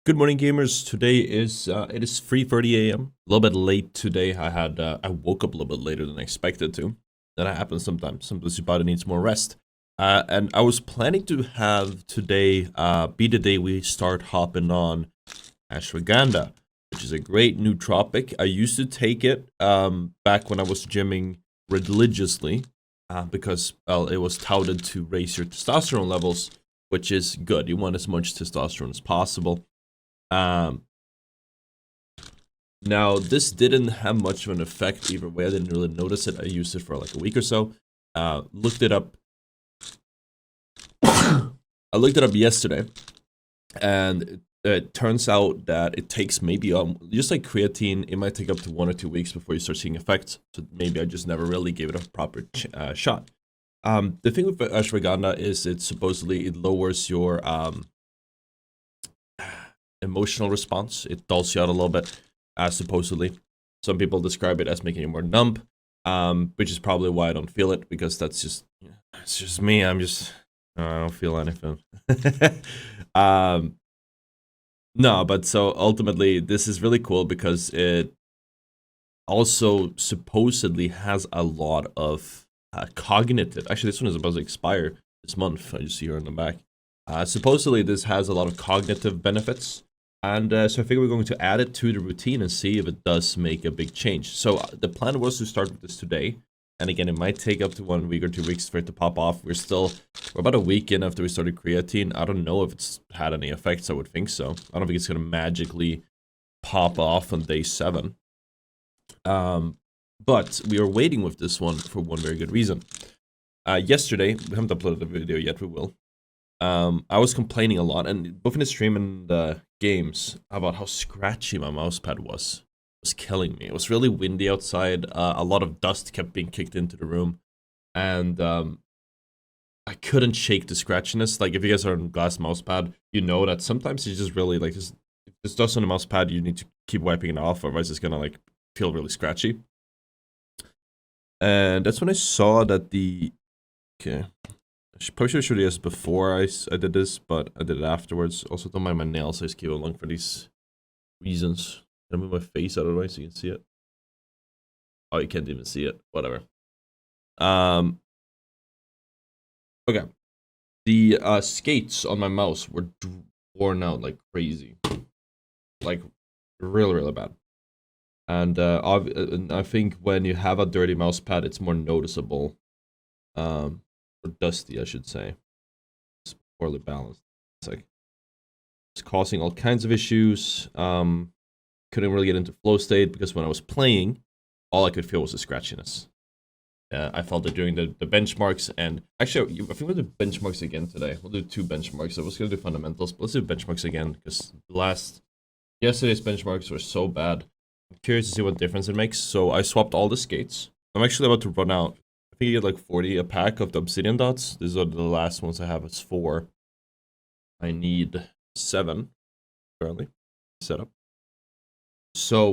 Good morning, gamers. Today is it is 3:30 a.m. A little bit late today. I woke up a little bit later than I expected to. That happens sometimes. Sometimes your body needs more rest. And I was planning to have today be the day we start hopping on ashwagandha, which is a great nootropic. I used to take it back when I was gymming religiously because well, it was touted to raise your testosterone levels, which is good. You want as much testosterone as possible. Um, Now, this didn't have much of an effect either way. I didn't really notice it. I used it for like a week or so. Looked it up. I looked it up yesterday, and it turns out that it takes maybe just like creatine, it might take up to 1 or 2 weeks before you start seeing effects. So maybe I just never really gave it a proper shot. The thing with ashwagandha is it lowers your emotional response. It dulls you out a little bit, supposedly. Some people describe it as making you more numb, which is probably why I don't feel it, because it's just me. I don't feel anything. um, no, but so ultimately, this is really cool because it also supposedly has a lot of cognitive. Actually, this one is about to expire this month. I just see here on the back. Supposedly, this has a lot of cognitive benefits. And so I figure we're going to add it to the routine and see if it does make a big change. So the plan was to start with this today. And again, it might take up to 1 week or 2 weeks for it to pop off. We're about a week in after we started creatine. I don't know if it's had any effects. I would think so. I don't think it's going to magically pop off on day 7. But we are waiting with this one for one very good reason. Yesterday, we haven't uploaded the video yet, we will. I was complaining a lot, and both in the stream and the games, about how scratchy my mousepad was. It was killing me. It was really windy outside. A lot of dust kept being kicked into the room, and I couldn't shake the scratchiness. Like, if you guys are on glass mousepad, you know that sometimes it's just really, like, if there's dust on the mousepad, you need to keep wiping it off, otherwise it's gonna, like, feel really scratchy. And that's when I saw that okay, probably should have showed you this before I did this, but I did it afterwards. Also, don't mind my nails, I just keep it long for these reasons. Can I move my face out of the way so you can see it? Oh, you can't even see it. Whatever. Okay. The skates on my mouse were worn out like crazy. Like, really, really bad. And I think when you have a dirty mouse pad, it's more noticeable. Or dusty, I should say. It's poorly balanced. It's like it's causing all kinds of issues. Couldn't really get into flow state because when I was playing, all I could feel was the scratchiness. I felt it during the benchmarks, and actually, I think we'll do benchmarks again today. We'll do 2 benchmarks. I was gonna do fundamentals, but let's do benchmarks again because yesterday's benchmarks were so bad. I'm curious to see what difference it makes. So I swapped all the skates. I'm actually about to run out. I think you get like 40 a pack of the obsidian dots. These are the last ones I have. It's 4. I need 7 currently set up. So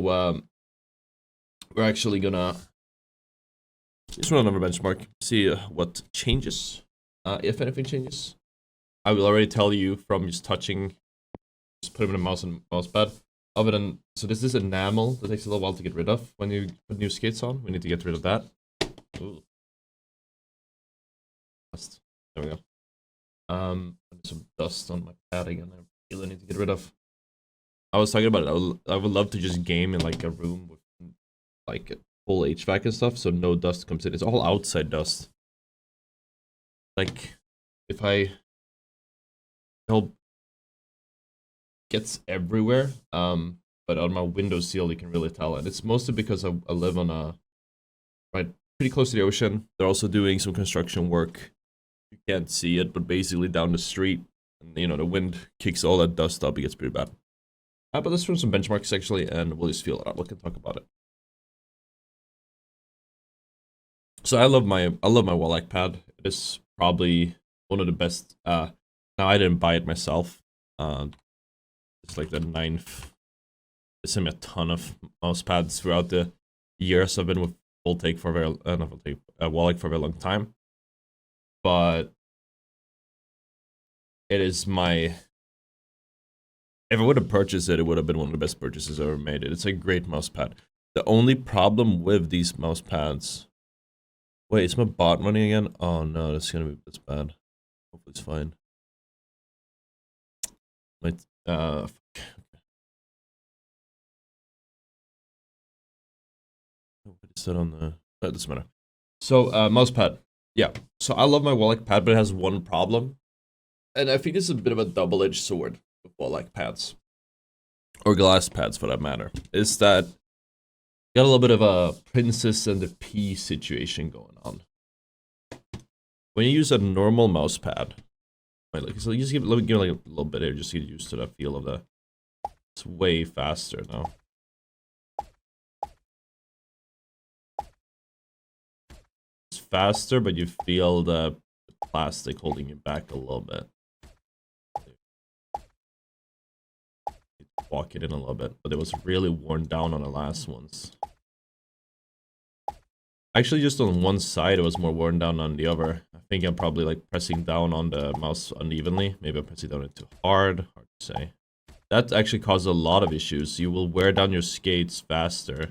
we're actually gonna just run another benchmark, see what changes, if anything changes. I will already tell you from just touching, just put them in a mouse pad. Other than, so this is enamel that takes a little while to get rid of when you put new skates on. We need to get rid of that. Ooh. Dust. There we go. Some dust on my pad again. I really need to get rid of. I was talking about it. I would love to just game in like a room with like full HVAC and stuff, so no dust comes in. It's all outside dust. Like, if I help gets everywhere, but on my windowsill you can really tell, and it's mostly because I live on a pretty close to the ocean. They're also doing some construction work. You can't see it, but basically down the street, and the wind kicks all that dust up. It gets pretty bad. But let's run some benchmarks actually, and we'll just feel it out. We can talk about it. So I love my Wallach pad. It is probably one of the best. Now I didn't buy it myself. It's like the 9th. They sent me a ton of mouse pads throughout the years. I've been with Voltaic for a very not Voltaic, Wallach for a very long time. But it is my if I would have purchased it, it would have been one of the best purchases I ever made. It's a great mouse pad. The only problem with these mouse pads... Wait, is my bot running again? Oh no, this is gonna be this bad. Hopefully it's fine. My, fuck. What is that on the... That doesn't matter. So, mouse pad. Yeah, so I love my Wallach pad, but it has one problem. And I think it's a bit of a double-edged sword with Wallach pads. Or glass pads, for that matter. Is that you got a little bit of a princess and the pea situation going on. When you use a normal mouse pad, wait, like, so let me give it like a little bit here just to get used to the feel of the... It's way faster now. It's faster, but you feel the plastic holding you back a little bit. Walk it in a little bit, but it was really worn down on the last ones. Actually, just on one side, it was more worn down on the other. I think I'm probably like pressing down on the mouse unevenly. Maybe I'm pressing down it too hard. Hard to say. That actually causes a lot of issues. You will wear down your skates faster.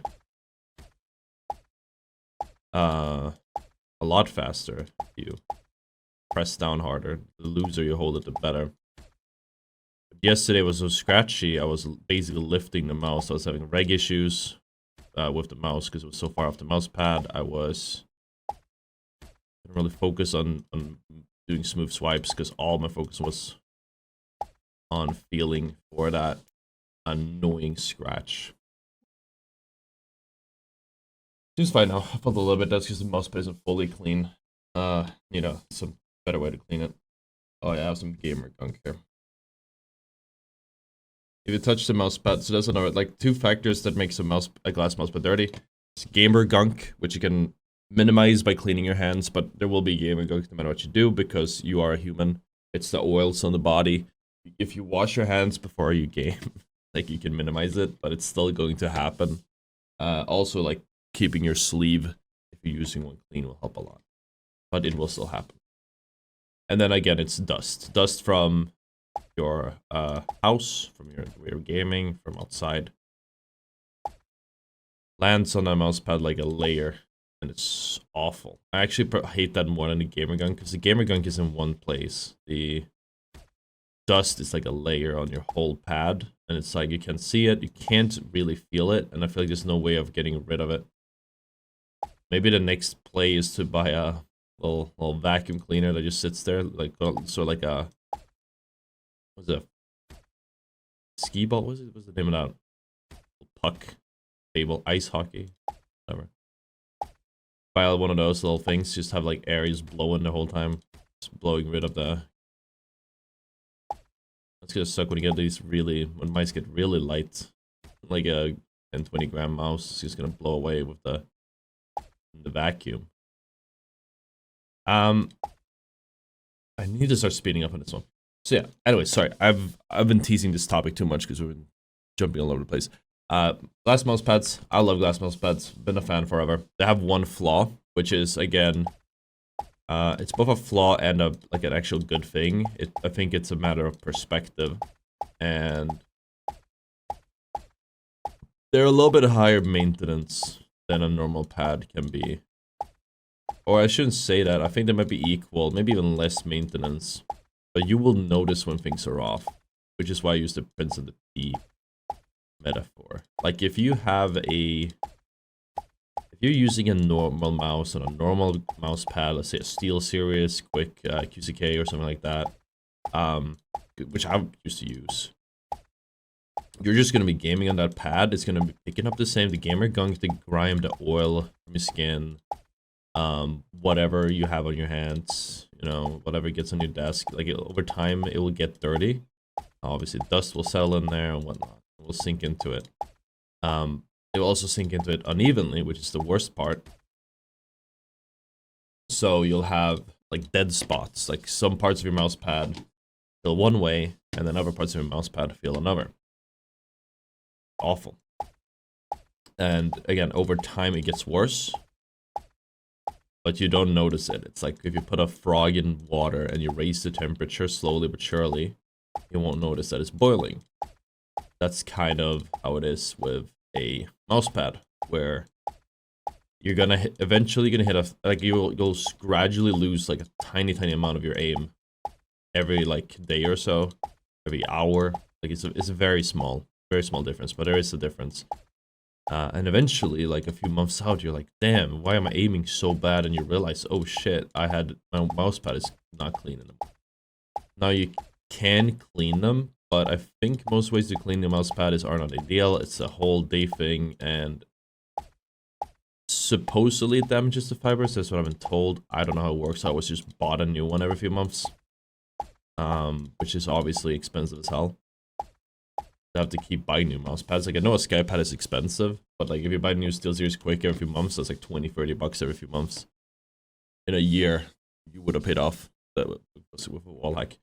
A lot faster if you press down harder. The looser you hold it, the better. Yesterday was so scratchy, I was basically lifting the mouse. I was having reg issues with the mouse because it was so far off the mouse pad. I was didn't really focus on doing smooth swipes because all my focus was on feeling for that annoying scratch. Seems fine now. I felt a little bit. That's because the mouse pad isn't fully clean. You know, some better way to clean it. Oh yeah, I have some gamer gunk here. If you touch the mouse pad, so that's another, like, two factors that makes a glass mouse pad dirty. It's gamer gunk, which you can minimize by cleaning your hands, but there will be gamer gunk no matter what you do because you are a human. It's the oils on the body. If you wash your hands before you game, like, you can minimize it, but it's still going to happen. Also, like, keeping your sleeve, if you're using one clean, will help a lot. But it will still happen. And then again, it's dust. Dust from your house, from your gaming, from outside. Lands on a mouse pad like a layer, and it's awful. I actually hate that more than the gamer gunk, because the gamer gunk is in one place. The dust is like a layer on your whole pad, and it's like you can see it, you can't really feel it, and I feel like there's no way of getting rid of it. Maybe the next play is to buy a little vacuum cleaner that just sits there, like sort of like a... What's it? Skee ball? What's the name of that? Puck. Table. Ice hockey. Whatever. Buy one of those little things. Just have like areas blowing the whole time. Just blowing rid of the... That's gonna suck when you get these really... When mice get really light. Like a 10-20 gram mouse. It's just gonna blow away with the vacuum. I need to start speeding up on this one. So yeah, anyway, sorry, I've been teasing this topic too much because we've been jumping all over the place. Glass mouse pads, I love glass mouse pads, been a fan forever. They have one flaw, which is, again, it's both a flaw and like an actual good thing. I think it's a matter of perspective, and they're a little bit higher maintenance than a normal pad can be. Or I shouldn't say that, I think they might be equal, maybe even less maintenance. But you will notice when things are off, which is why I use the Prince and the Pea metaphor. Like, if you have if you're using a normal mouse on a normal mouse pad, let's say a SteelSeries, Quick QCK or something like that, which I used to use, you're just going to be gaming on that pad. It's going to be picking up the same, the gamer gunk, the grime, the oil from your skin, whatever you have on your hands, you know, whatever gets on your desk. Like, over time, it will get dirty. Obviously, dust will settle in there and whatnot. It will sink into it. It will also sink into it unevenly, which is the worst part. So you'll have, like, dead spots. Like, some parts of your mouse pad feel one way, and then other parts of your mouse pad feel another. Awful. And, again, over time, it gets worse. But you don't notice it. It's like if you put a frog in water and you raise the temperature slowly but surely, you won't notice that it's boiling. that's kind of how it is with a mouse pad, where you're gonna eventually gonna hit a, like, you'll gradually lose like a tiny amount of your aim every like day or so, every hour. Like it's a very small difference, but there is a difference. And eventually, like a few months out, you're like, damn, why am I aiming so bad? And you realize, oh shit, my mouse pad is not clean anymore. Now you can clean them, but I think most ways to clean the mouse pad are not ideal. It's a whole day thing, and supposedly it damages the fibers. That's what I've been told. I don't know how it works. I always just bought a new one every few months, which is obviously expensive as hell. I have to keep buying new mouse pads. Like, I know a SkyPad is expensive, but like if you buy new SteelSeries Quick every few months, that's like 20-30 bucks every few months. In a year, you would have paid off that with a wall hack.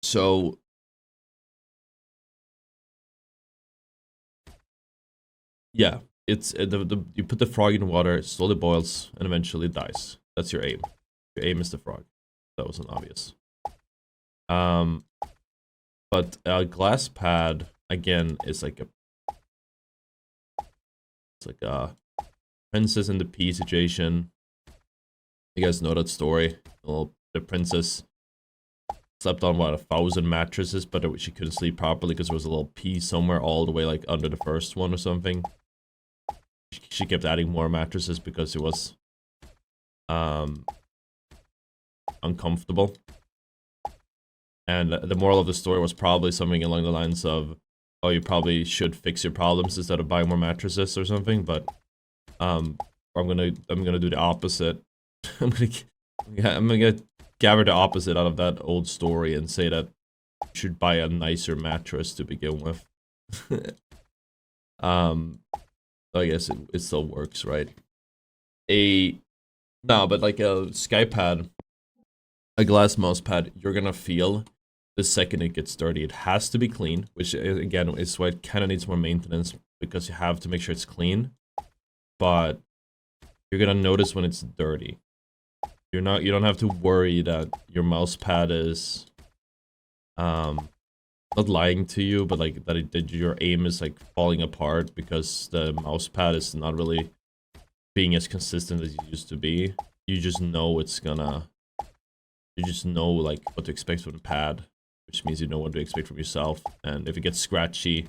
So yeah, it's you put the frog in water, it slowly boils, and eventually it dies. That's your aim. Your aim is the frog. That wasn't obvious. But a glass pad again is like a Princess and the Pea situation. You guys know that story. Well, the princess slept on what, 1,000 mattresses, but she couldn't sleep properly because there was a little pea somewhere all the way like under the first one or something. She kept adding more mattresses because it was uncomfortable. And the moral of the story was probably something along the lines of, oh, you probably should fix your problems instead of buying more mattresses or something. But I'm gonna do the opposite. I'm gonna gather the opposite out of that old story and say that you should buy a nicer mattress to begin with. I guess it still works, right? But like a SkyPad, a glass mouse pad, you're gonna feel the second it gets dirty. It has to be clean, which again is why it kind of needs more maintenance, because you have to make sure it's clean. But you're gonna notice when it's dirty. You don't have to worry that your mouse pad is not lying to you, but like that your aim is like falling apart because the mouse pad is not really being as consistent as it used to be. You just know you just know like what to expect from the pad, which means you know what to expect from yourself. And if it gets scratchy,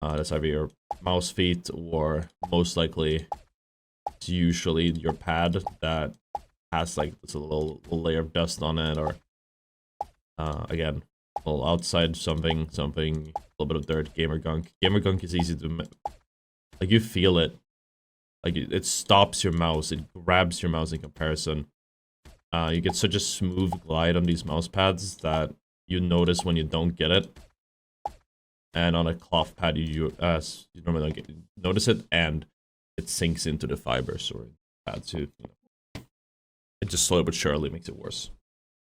that's either your mouse feet, or most likely it's usually your pad that has like this little layer of dust on it, or again, a little outside something, a little bit of dirt, gamer gunk. Gamer gunk is easy to, like, you feel it. Like it stops your mouse, it grabs your mouse in comparison. You get such a smooth glide on these mouse pads that you notice when you don't get it. And on a cloth pad, you normally don't notice it, and it sinks into the fibers or pad too. It just slowly but surely makes it worse.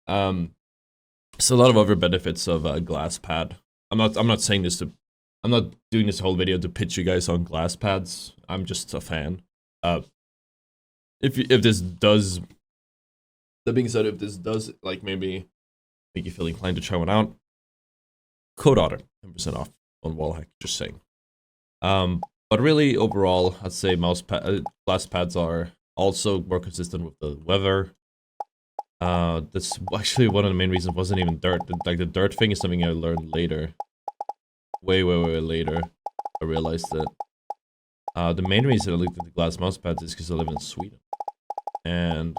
So a lot of other benefits of a glass pad. I'm not saying this to. I'm not doing this whole video to pitch you guys on glass pads. I'm just a fan. If this does. That being said, if this does like maybe make you feel inclined to try one out, code Otter, 10% off on Wallhack. Just saying. But really overall, I'd say glass pads are also more consistent with the weather. That's actually one of the main reasons. Wasn't even dirt. Like the dirt thing is something I learned later, way later. I realized that the main reason I looked into glass mouse pads is because I live in Sweden, and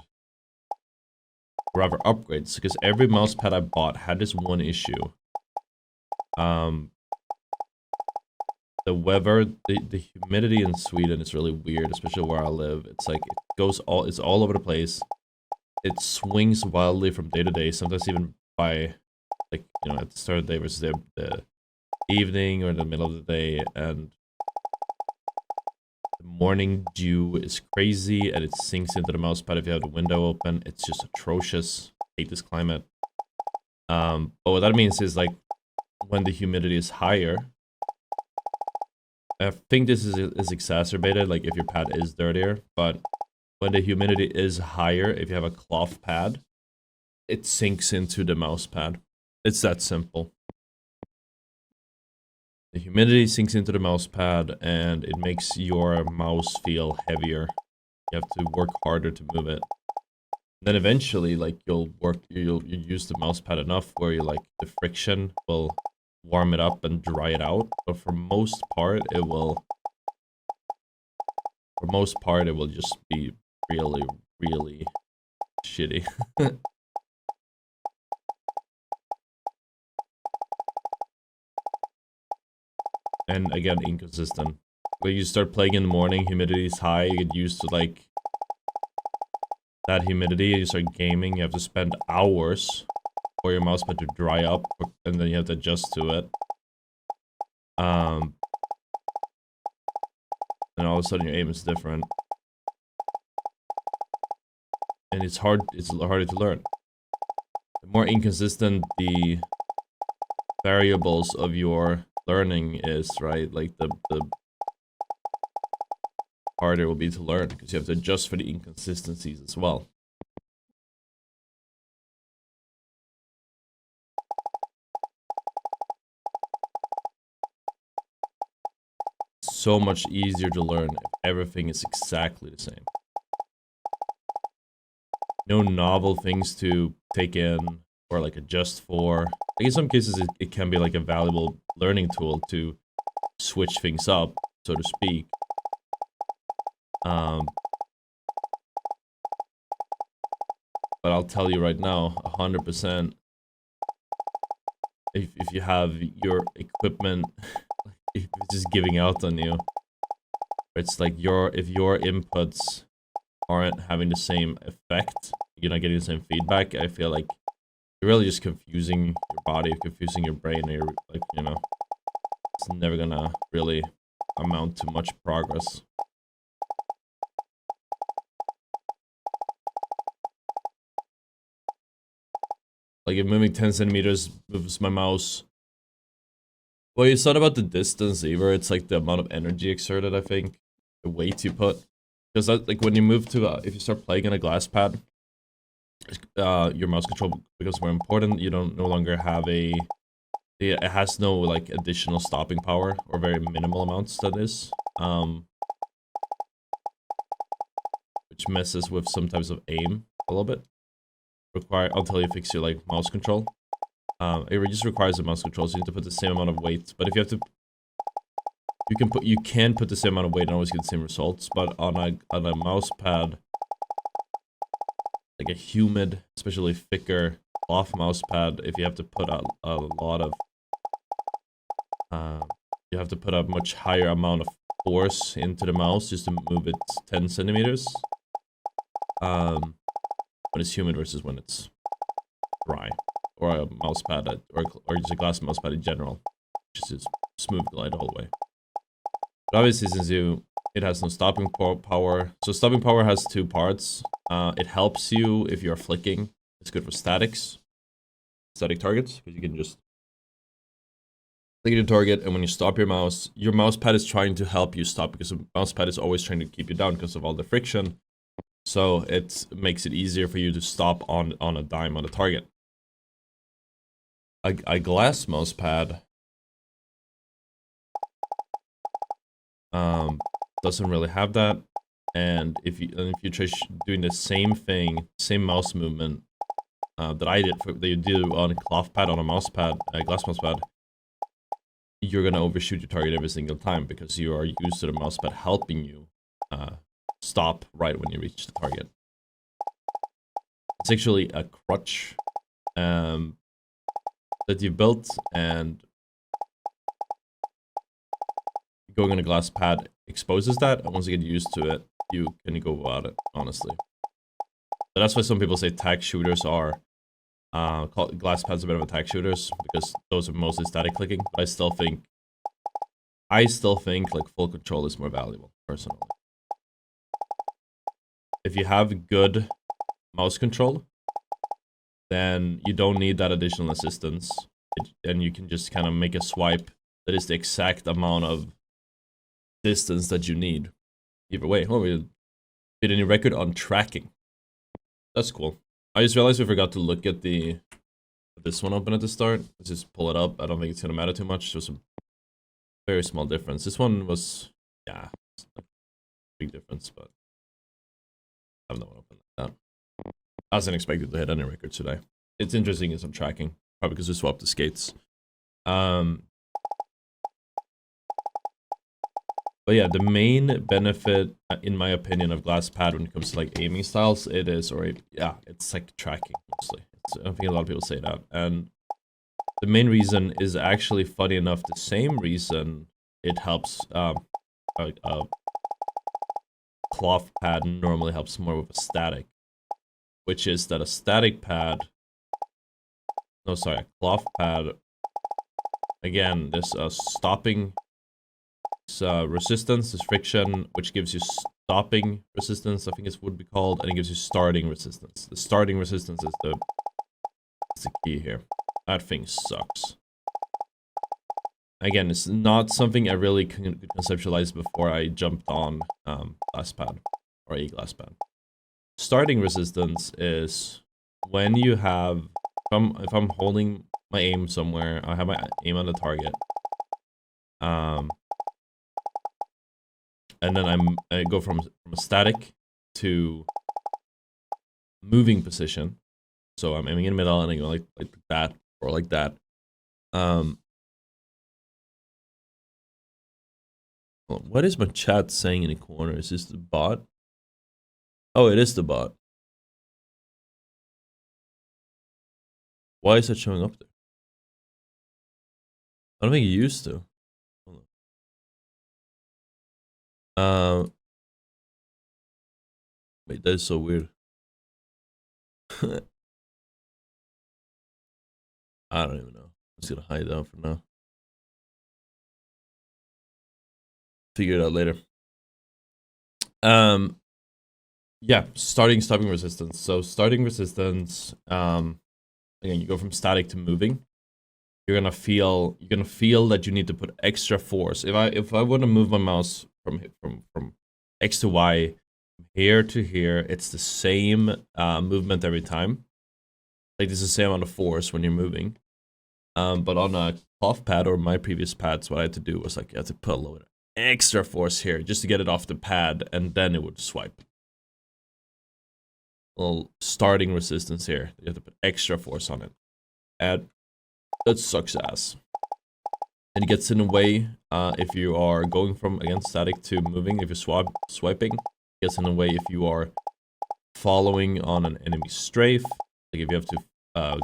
rather upgrades, because every mouse pad I bought had this one issue. The weather, the humidity in Sweden is really weird, especially where I live. It's like it's all over the place. It swings wildly from day to day, sometimes even by, like, you know, at the start of the day versus the evening or the middle of the day, and the morning dew is crazy, and it sinks into the mouse pad if you have the window open. It's just atrocious. I hate this climate. But what that means is, like, when the humidity is higher, I think this is exacerbated, like if your pad is dirtier, but when the humidity is higher, if you have a cloth pad, it sinks into the mouse pad. It's that simple. The humidity sinks into the mouse pad and it makes your mouse feel heavier. You have to work harder to move it. Then eventually, like, you'll use the mouse pad enough where you like the friction will warm it up and dry it out. But for most part, it will just be really, really shitty. And again, inconsistent. When you start playing in the morning, humidity is high, you get used to like that humidity, and you start gaming, you have to spend hours for your mousepad to dry up, and then you have to adjust to it. And all of a sudden your aim is different. And it's harder to learn. The more inconsistent the variables of your learning is, right? Like the harder it will be to learn, because you have to adjust for the inconsistencies as well. So much easier to learn if everything is exactly the same. No novel things to take in or like adjust for. Like in some cases it can be like a valuable learning tool to switch things up, so to speak. But I'll tell you right now, 100%, if you have your equipment if it's just giving out on you, it's like if your inputs aren't having the same effect, you're not getting the same feedback, I feel like you're really just confusing your body, confusing your brain, or you're like, you know, it's never gonna really amount to much progress. Like if moving 10 centimeters moves my mouse. Well, it's not about the distance either, it's like the amount of energy exerted, I think. The weight you put. Because like when you move to, if you start playing on a glass pad, your mouse control becomes more important. You don't no longer have it has no like additional stopping power, or very minimal amounts that is. Which messes with some types of aim a little bit. Until you fix your like mouse control. It just requires a mouse control, so you need to put the same amount of weight. But if you have to, you can put the same amount of weight and always get the same results. But on a mouse pad, like a humid, especially thicker cloth mouse pad, if you have to put a lot of, you have to put a much higher amount of force into the mouse just to move it 10 centimeters. When it's humid versus when it's dry, or a mouse pad, or just a glass mouse pad in general, which is smooth glide the whole way. But obviously, since it has no stopping power, so stopping power has two parts. It helps you if you're flicking. It's good for static targets, because you can just flick your target, and when you stop your mouse pad is trying to help you stop, because the mouse pad is always trying to keep you down because of all the friction. So it makes it easier for you to stop on a dime on the target. A glass mouse pad doesn't really have that, and if you try doing the same thing, same mouse movement that you do on a cloth pad, on a mouse pad, a glass mouse pad, you're gonna overshoot your target every single time, because you are used to the mouse pad helping you stop right when you reach the target. It's actually a crutch that you built, and going on a glass pad exposes that, and once you get used to it, you can go about it, honestly. So that's why some people say tack shooters are glass pads are better than tack shooters, because those are mostly static clicking. But I still think like full control is more valuable, personally. If you have good mouse control, then you don't need that additional assistance, and you can just kind of make a swipe that is the exact amount of distance that you need. Either way. Oh, we did any record on tracking. That's cool. I just realized we forgot to look at this one open at the start. Let's just pull it up. I don't think it's gonna matter too much. Just some very small difference. This one was, yeah, it's a big difference, but I have no one open like that. I wasn't expected to hit any records today. It's interesting as I'm tracking, probably because we swapped the skates. But yeah, the main benefit, in my opinion, of glass pad when it comes to like aiming styles, it's like tracking mostly. I think a lot of people say that, and the main reason is actually, funny enough, the same reason it helps. A cloth pad normally helps more with a static, which is that a static pad. No, sorry, a cloth pad. Again, there's a stopping. Resistance, this friction, which gives you stopping resistance, I think it would be called, and it gives you starting resistance. The starting resistance is the key here. That thing sucks. Again, it's not something I really conceptualized before I jumped on glass pad, or a glass pad. Starting resistance is when you have, if I'm holding my aim somewhere, I have my aim on the target. And then I go from a static to moving position. So I'm aiming in the middle and I go like that or like that. What is my chat saying in the corner? Is this the bot? Oh, it is the bot. Why is it showing up there? I don't think it used to. Wait, that is so weird. I don't even know. I'm just gonna hide that for now. Figure it out later. Yeah, stopping resistance. So starting resistance, again, you go from static to moving. You're gonna feel that you need to put extra force. If I want to move my mouse from X to Y, from here to here, it's the same movement every time. Like this is the same amount of force when you're moving. But on a cloth pad or my previous pads, what I had to do was like you had to put a little extra force here just to get it off the pad, and then it would swipe. A little starting resistance here. You have to put extra force on it. And that sucks ass. And it gets in the way if you are going from, again, static to moving. If you're swiping, it gets in the way if you are following on an enemy strafe. Like if you have to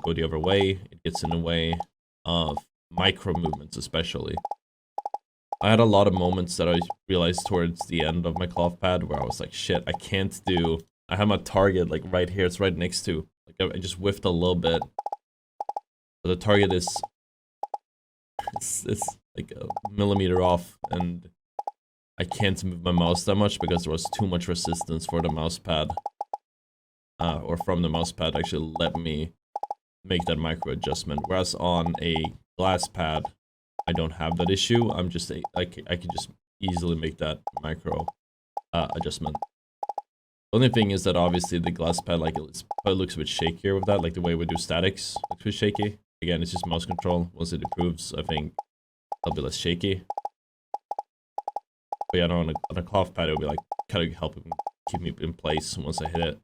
go the other way, it gets in the way of micro movements especially. I had a lot of moments that I realized towards the end of my cloth pad where I was like, shit, I can't do... I have my target like right here, it's right next to. Like I just whiffed a little bit. But the target is... It's like a millimeter off, and I can't move my mouse that much because there was too much resistance for the mouse pad. Or from the mouse pad actually let me make that micro adjustment. Whereas on a glass pad, I don't have that issue. I'm just I can just easily make that micro adjustment. The only thing is that obviously the glass pad like it looks a bit shakier with that, like the way we do statics looks a bit shaky. Again, it's just mouse control. Once it improves, I think it'll be less shaky. But yeah, no, on a cloth pad, it'll be like kind of help keep me in place once I hit it.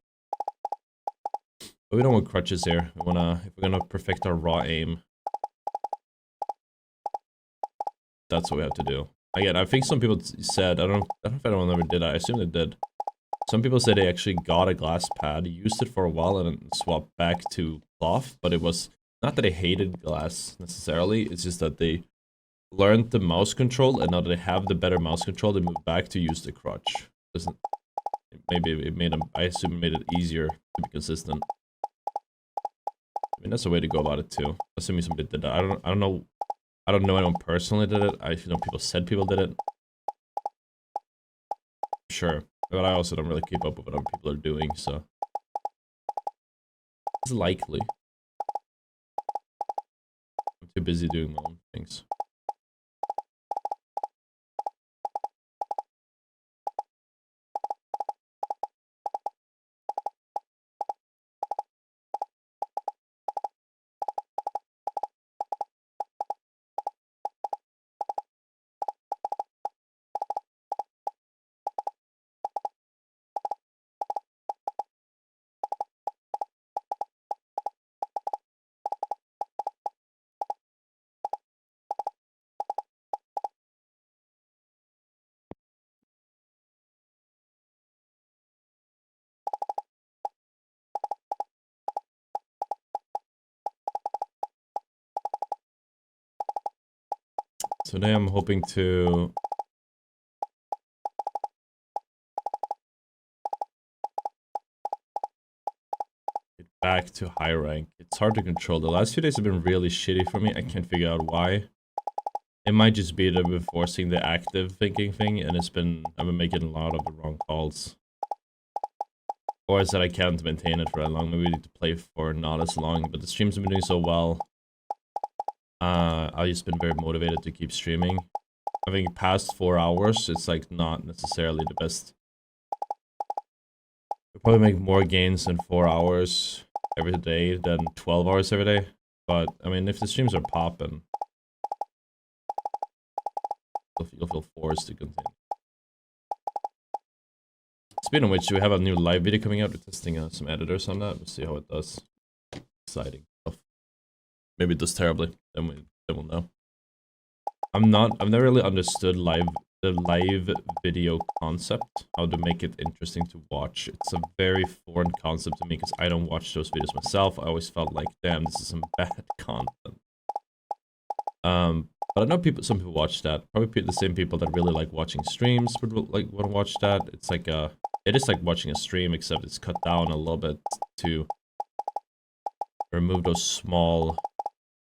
But we don't want crutches here. We wanna, if we're gonna perfect our raw aim, that's what we have to do. Again, I think some people said, I don't know if anyone ever did. I assume they did. Some people said they actually got a glass pad, used it for a while, and then swapped back to cloth. But it was not that they hated glass necessarily. It's just that they learned the mouse control, and now that they have the better mouse control, they moved back to use the crutch. Maybe it made them, I assume it made it easier to be consistent. I mean, that's a way to go about it too. Assuming somebody did that. I don't know anyone personally did it. I know people said people did it. Sure. But I also don't really keep up with what other people are doing, so it's likely. I'm too busy doing my own things. Today I'm hoping to get back to high rank. It's hard to control. The last few days have been really shitty for me. I can't figure out why. It might just be that I've been forcing the active thinking thing, and I've been making a lot of the wrong calls. Or is that I can't maintain it for that long. Maybe we need to play for not as long, but the streams have been doing so well. I've just been very motivated to keep streaming. I think past 4 hours, it's like not necessarily the best. We'll probably make more gains in 4 hours every day than 12 hours every day. But I mean, if the streams are popping, you'll feel forced to continue. Speaking of which, we have a new live video coming out. We're testing some editors on that. We'll see how it does. Exciting stuff. Maybe it does terribly. Then we'll know. I've never really understood the live video concept. How to make it interesting to watch. It's a very foreign concept to me because I don't watch those videos myself. I always felt like, damn, this is some bad content. But I know some people watch that. Probably the same people that really like watching streams would like want to watch that. It's like it is like watching a stream, except it's cut down a little bit to remove those small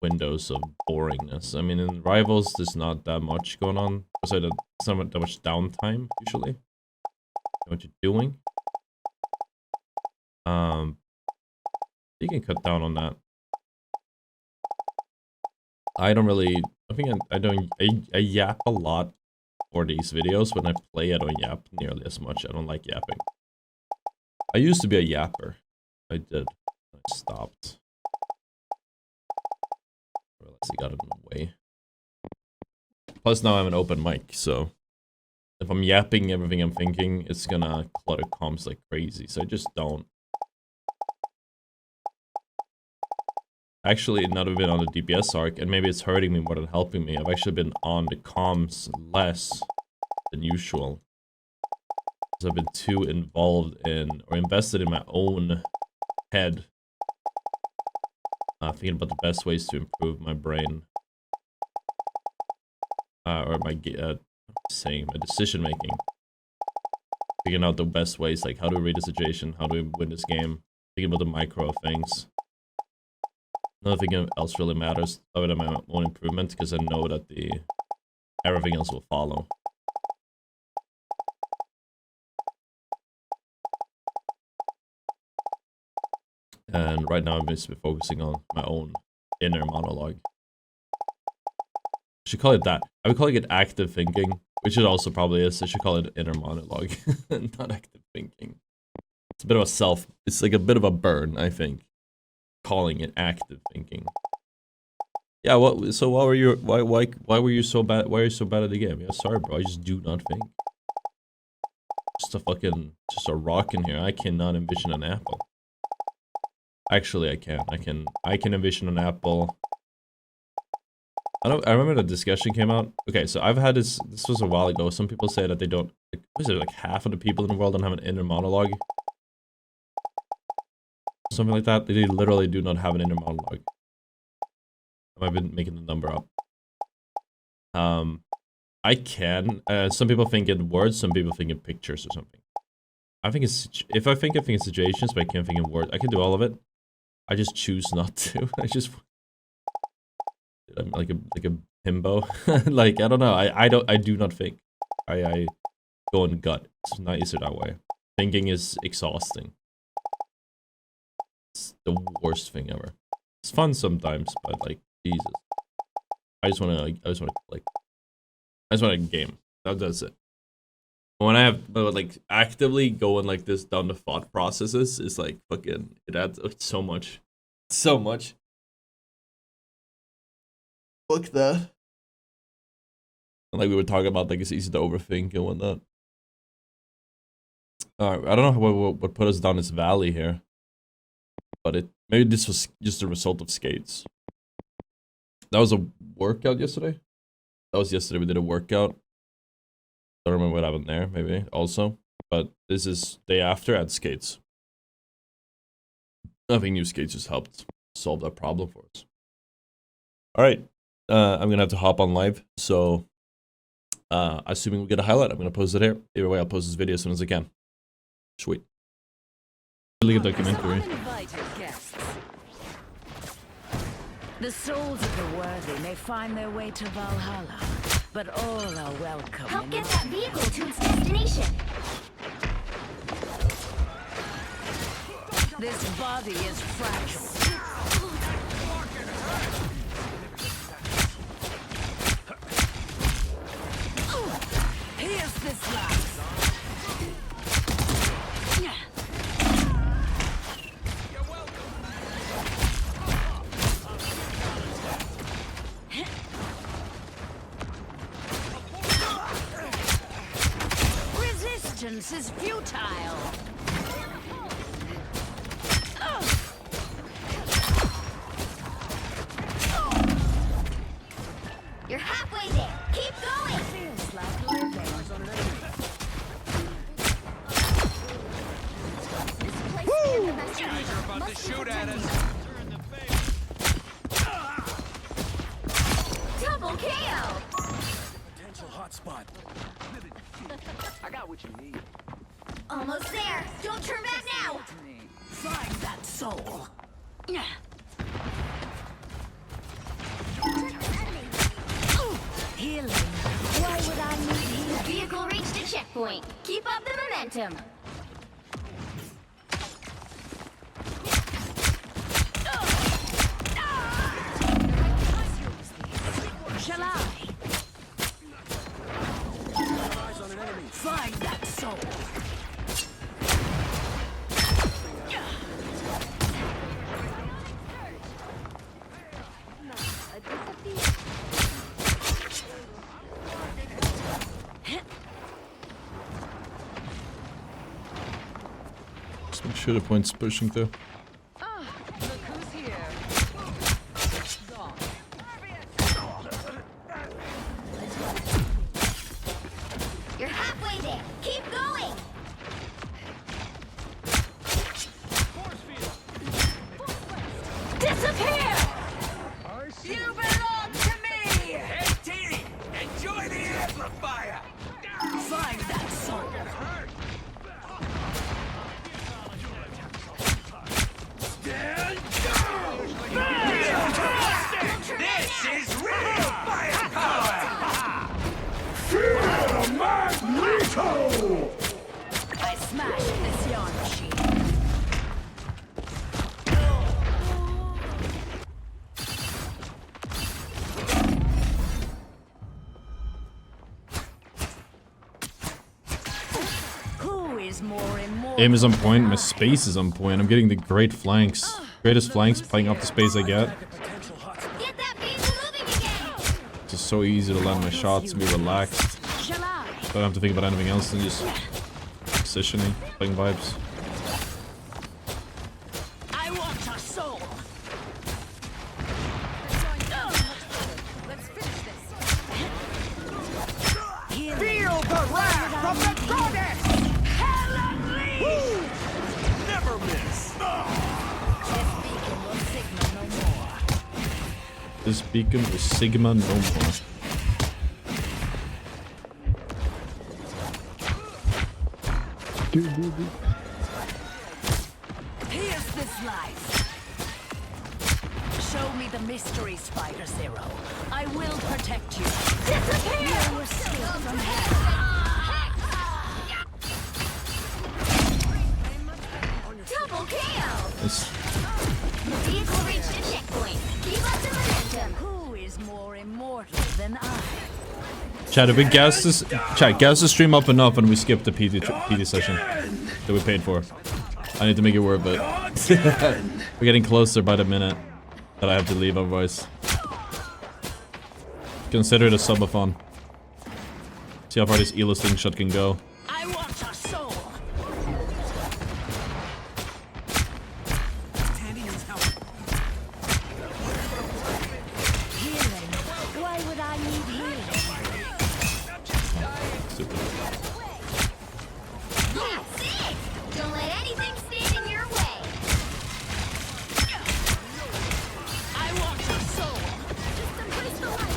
windows of boringness. I mean, in Rivals, there's not that much going on. So it's not that much downtime usually. What you're doing. You can cut down on that. I don't really. I think I yap a lot for these videos. When I play, I don't yap nearly as much. I don't like yapping. I used to be a yapper. I did. I stopped. I realized I got in the way. Plus now I have an open mic, so if I'm yapping everything I'm thinking, it's gonna clutter comms like crazy. So I just don't. Actually, not have been on the DPS arc, and maybe it's hurting me more than helping me. I've actually been on the comms less than usual. Because I've been too involved in, or invested in my own head. Thinking about the best ways to improve my brain. Or my decision making. Figuring out the best ways, like how do we read the situation, how do we win this game. Thinking about the micro things. Nothing else really matters other than my own improvement, because I know that everything else will follow. And right now I'm just focusing on my own inner monologue. I should call it that. I would call it active thinking, which it also probably is. I should call it inner monologue, not active thinking. It's a bit of a it's like a bit of a burn, I think. Calling it active thinking. Yeah, so why were you so bad? Why are you so bad at the game? Yeah, sorry, bro. I just do not think. Just a rock in here. I cannot envision an apple. Actually, I can. I can envision an apple. I remember the discussion came out. Okay, so I've had this was a while ago. Some people say that they don't, like, what is it, like half of the people in the world don't have an inner monologue? Something like that. They literally do not have an inner monologue. I might have been making the number up. I can. Some people think in words, some people think in pictures or something. I think it's, if I think in situations, but I can't think in words. I can do all of it. I just choose not to. I'm like a himbo. Like, I don't know. I do not think. I go in gut. It's not easier that way. Thinking is exhausting. It's the worst thing ever. It's fun sometimes, but like, Jesus. I just wanna game. That's it. When I have, like, actively going like this down the thought processes, it's like fucking, it adds so much. So much. Fuck that. Like we were talking about, like it's easy to overthink and whatnot. Alright, I don't know what put us down this valley here. But maybe this was just a result of skates. That was a workout yesterday? That was yesterday, we did a workout. Don't remember what happened there, maybe, also. But this is day after at skates. I think new skates just helped solve that problem for us. Alright. I'm gonna have to hop on live. So, assuming we get a highlight, I'm gonna post it here. Either way, I'll post this video as soon as I can. Sweet. Really good documentary. The souls of the worthy may find their way to Valhalla, but all are welcome. Help get that vehicle to its destination. This body is fragile. Here's this last. Resistance is futile. You're halfway there. Keep going. Feels like living. This place is the best. They're about to shoot at us. Double KO. Potential hotspot. I got what you need. Almost there. Don't turn back now. Find that soul. Healing. Why would I need healing? The vehicle reached a checkpoint. Keep up the momentum. Shall I? Find that soul. Just make sure the point's pushing through. Look who's here. Gone. You're halfway there. Keep going. Disappear! You belong to me! Hey, T! Enjoy the amplifier! Find that soul. This is real firepower! I smashed this yarn machine. Who is more immortal? Aim is on point, my space is on point. I'm getting the great flanks. Greatest flanks, playing off the space I get. Get that vehicle moving again. It's just so easy to land my shots and be relaxed. Shall I? Don't have to think about anything else than just positioning, playing vibes. I want a soul. Let's finish this. Feel the wrath of the goddess! Hell unleashed! Never miss! This beacon will Sigma no more. This beacon will Sigma no more. Here's this life. Show me the mystery, Spider Zero. I will protect you. Disappear! You escape from hell. Double KO. It's The vehicle reached a checkpoint. Keep up the momentum. Who is more immortal than I? Chat, if we gas this, chat, gas the stream up enough and we skip the PD session that we paid for. I need to make it worth it. We're getting closer by the minute that I have to leave otherwise. Consider it a subathon. See how far this Ela slingshot can go. I want a soul. Healing. Why would I need healing? Super. That's it. Don't let anything stand in your way. I want a soul. Just embrace the light.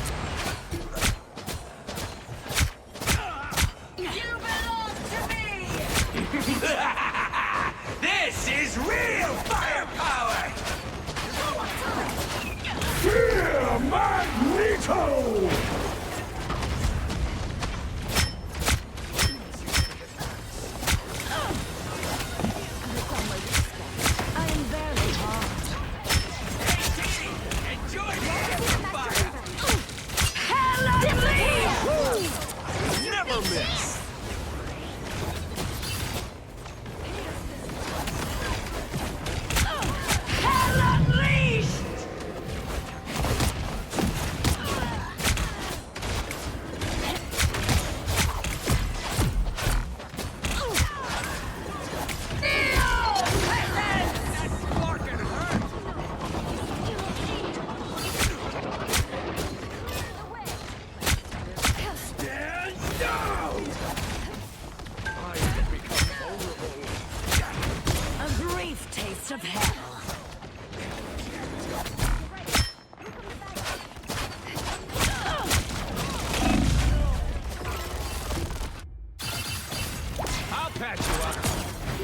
never miss. A brief taste of hell. I'll patch you up.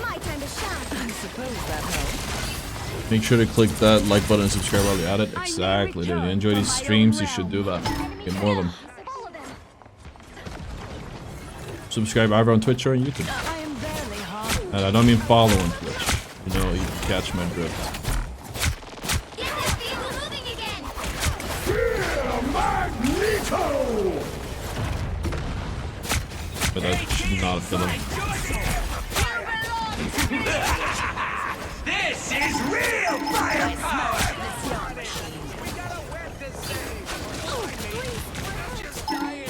My time to shine. I suppose that helps. Make sure to click that like button and subscribe while you're at it. Exactly, dude. You enjoy these streams, you should do that. Get more of them. Follow them. Subscribe either on Twitch or on YouTube. I am barely harmed. And I don't mean follow on Twitch. You know, you can catch my drift. Get that vehicle moving again. Magneto! But that should not have done it. This is real firepower! We gotta wet this thing. Just dying.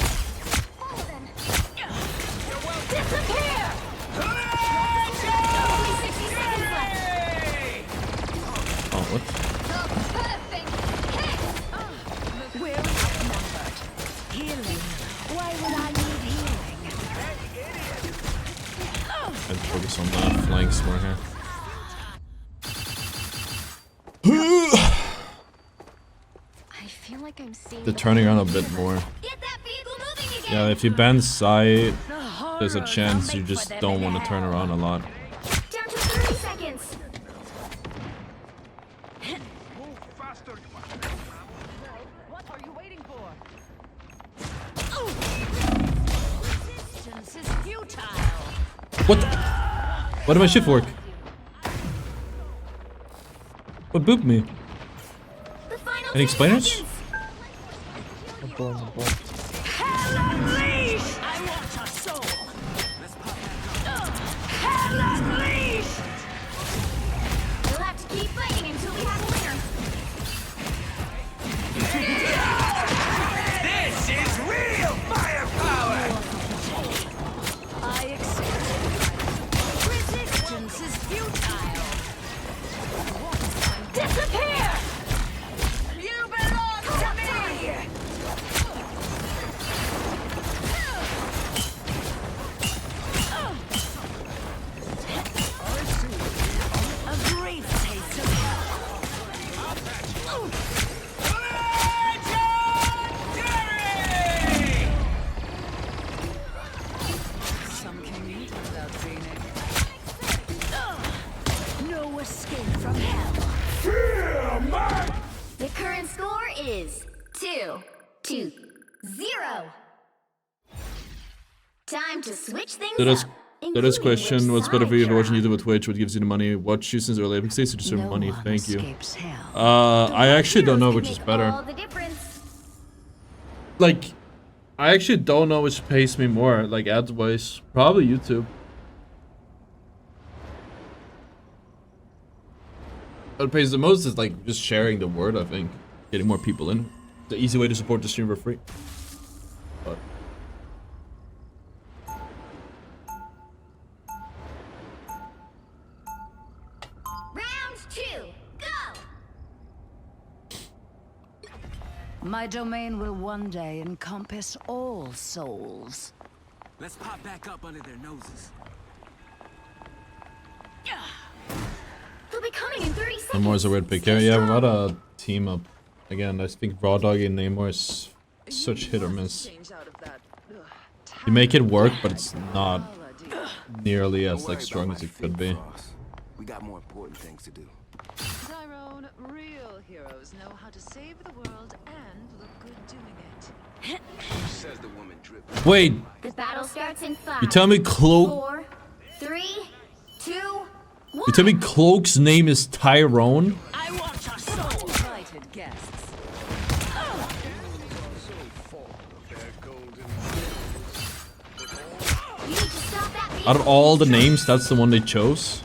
Follow them. Disappear! Only 60 seconds left. Oh, what? The perfect hit! We're outnumbered. Healing. Why would I need healing? I'd focus on the flanks more here. I feel like I'm seeing They're turning around a bit more. Get that vehicle moving again. Yeah, if you ban sight, The there's a horrors chance I'll you make just for them don't in want to turn hell. around a lot. Down to 30 seconds. What are you waiting for? Resistance is futile. What the? Why did my shift work? What booped me? The final Any 10 explainers? seconds. Hell unleashed! I want your soul. Hell unleashed! We'll have to keep fighting until we have a winner. This is real firepower! I accept. Resistance is futile. Disappear! You belong to me! A brief taste of hell. Some can eat without feeling. No escape from hell. The current score is 2-0. Time to switch things Today's up. question, what's better for you if you're watching YouTube or with Twitch? What gives you the money? Watch you since early Epic States to deserve No money. one Thank you. escapes hell. I actually don't know which is better. All the difference. Like, I actually don't know which pays me more, like ads wise. Probably YouTube. What pays the most is like just sharing the word, I think. Getting more people in. The easy way to support the stream for free. But Round 2, go! My domain will one day encompass all souls. Let's pop back up under their noses. They'll be coming in 30 seconds. Namor is a weird pick. Yeah, yeah, we got a team up. Again, I think Raw Doggy and Namor is such hit or miss. You make it work, but it's not nearly as like strong as it could be. We got more important things to do. Tyrone, real heroes know how to save the world and look good doing it. Says the woman drip. Wait, The battle starts in 5. you tell me Cloak? 4, 3, 2, 1. You tell me Cloak's name is Tyrone? I want your soul. Invited guests. Out of all the names, that's the one they chose.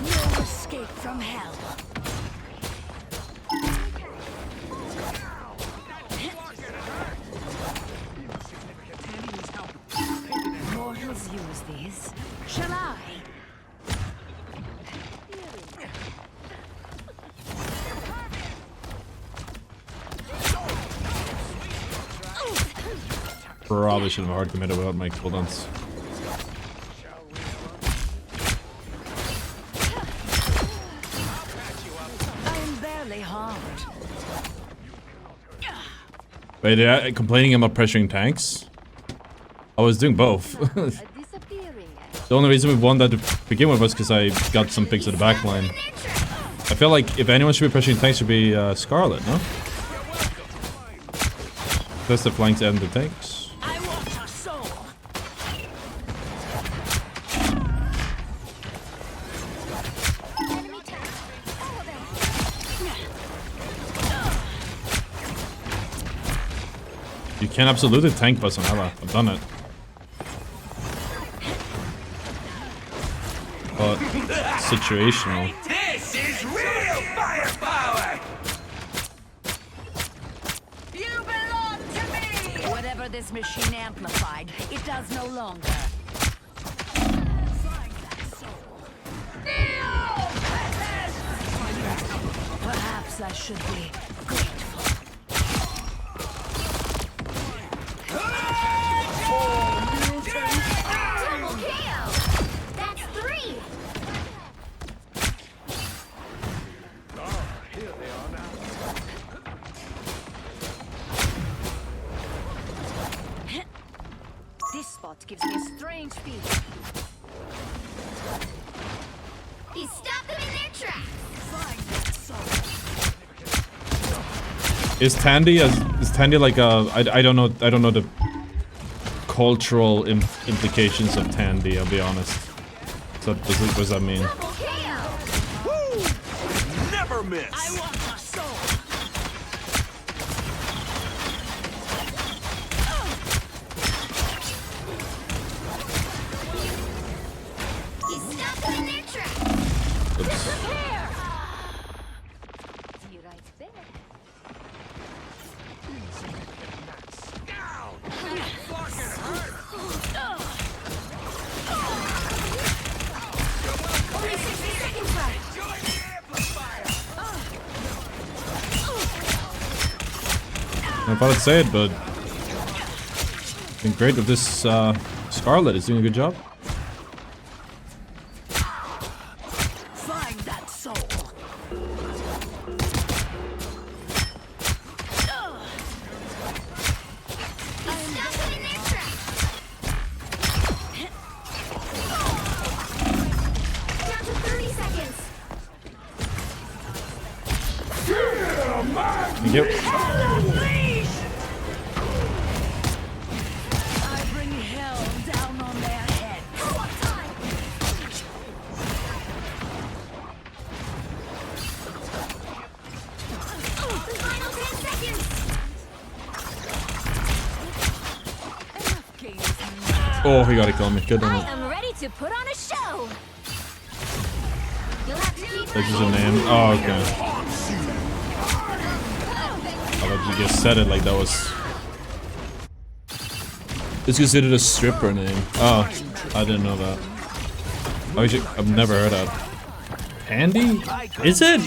No escape from hell. Mortals use these. Shall I? Probably should have hard committed without my cooldowns. I'm barely harmed. Wait, complaining about pressuring tanks? I was doing both. The only reason we won that to begin with was because I got some picks at the back line. I feel like if anyone should be pressuring tanks, it should be Scarlet, no? That's the flanks and the tanks. I want a soul. Enemy tank. Follow them. You can absolutely tank bus on Ella. I've done it. But situational. This is real firepower! You belong to me! Whatever this machine amplified, it does no longer. Perhaps I should be grateful. Double KO. That's 3. This spot gives me a strange feeling. He stopped them in their tracks. Is Tandy like a I don't know the cultural implications of Tandy, I'll be honest. So what does that mean? Double KO. Never miss! I want a soul. He stopped them in their tracks. Oops. You right there. Only 60 seconds left. I thought I'd say it, but it's been great with this Scarlet is doing a good job. Find that soul. Stop them in their tracks. Down to 30 seconds. Thank you. I bring hell down on their heads. What time? The final 10 seconds. Enough games. Oh, he gotta kill me. Good on I it. am ready to put on a show. You'll have to keep This is a name. Oh, okay. I thought you just said it like that was. It's considered a stripper name. Oh, I didn't know that. I've never heard that. Andy? Is it?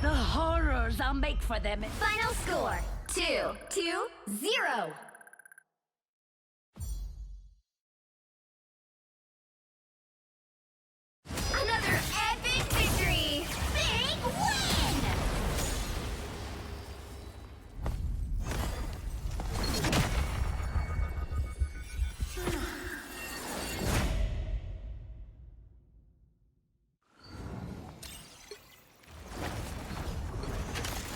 The horrors I'll make for them. Final score 2-0.